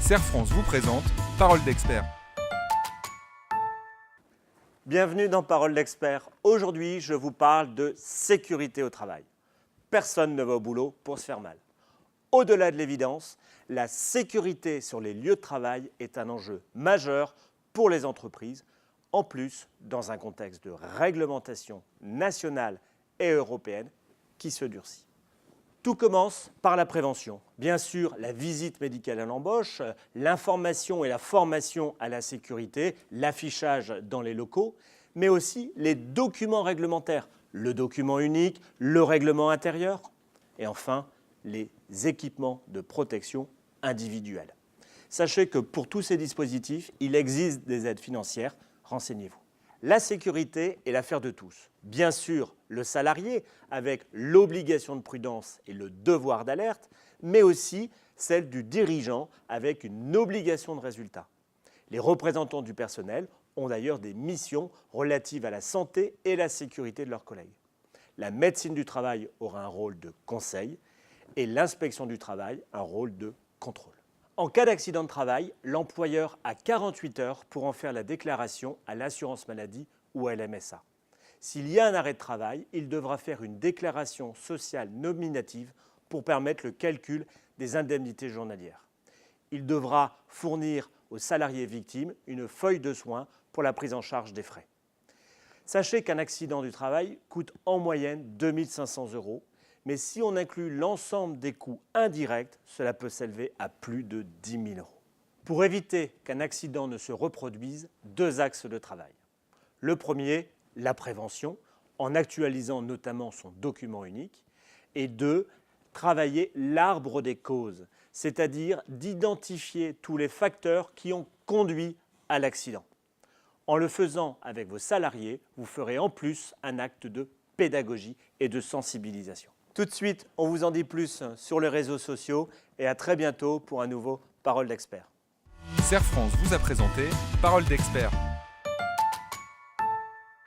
Serre France vous présente Parole d'expert. Bienvenue dans Parole d'expert. Aujourd'hui, je vous parle de sécurité au travail. Personne ne va au boulot pour se faire mal. Au-delà de l'évidence, la sécurité sur les lieux de travail est un enjeu majeur pour les entreprises, en plus dans un contexte de réglementation nationale et européenne qui se durcit. Tout commence par la prévention. Bien sûr, la visite médicale à l'embauche, l'information et la formation à la sécurité, l'affichage dans les locaux, mais aussi les documents réglementaires, le document unique, le règlement intérieur, et enfin, les équipements de protection individuelle. Sachez que pour tous ces dispositifs, il existe des aides financières. Renseignez-vous. La sécurité est l'affaire de tous. Bien sûr, le salarié, avec l'obligation de prudence et le devoir d'alerte, mais aussi celle du dirigeant, avec une obligation de résultat. Les représentants du personnel ont d'ailleurs des missions relatives à la santé et la sécurité de leurs collègues. La médecine du travail aura un rôle de conseil et l'inspection du travail un rôle de contrôle. En cas d'accident de travail, l'employeur a 48 heures pour en faire la déclaration à l'assurance maladie ou à la MSA. S'il y a un arrêt de travail, il devra faire une déclaration sociale nominative pour permettre le calcul des indemnités journalières. Il devra fournir aux salariés victimes une feuille de soins pour la prise en charge des frais. Sachez qu'un accident du travail coûte en moyenne 2 500 €. Mais si on inclut l'ensemble des coûts indirects, cela peut s'élever à plus de 10 000 €. Pour éviter qu'un accident ne se reproduise, 2 axes de travail. Le premier, la prévention, en actualisant notamment son document unique. Et 2, travailler l'arbre des causes, c'est-à-dire d'identifier tous les facteurs qui ont conduit à l'accident. En le faisant avec vos salariés, vous ferez en plus un acte de pédagogie et de sensibilisation. Tout de suite, on vous en dit plus sur les réseaux sociaux et à très bientôt pour un nouveau Parole d'expert. Serre France vous a présenté Parole d'expert.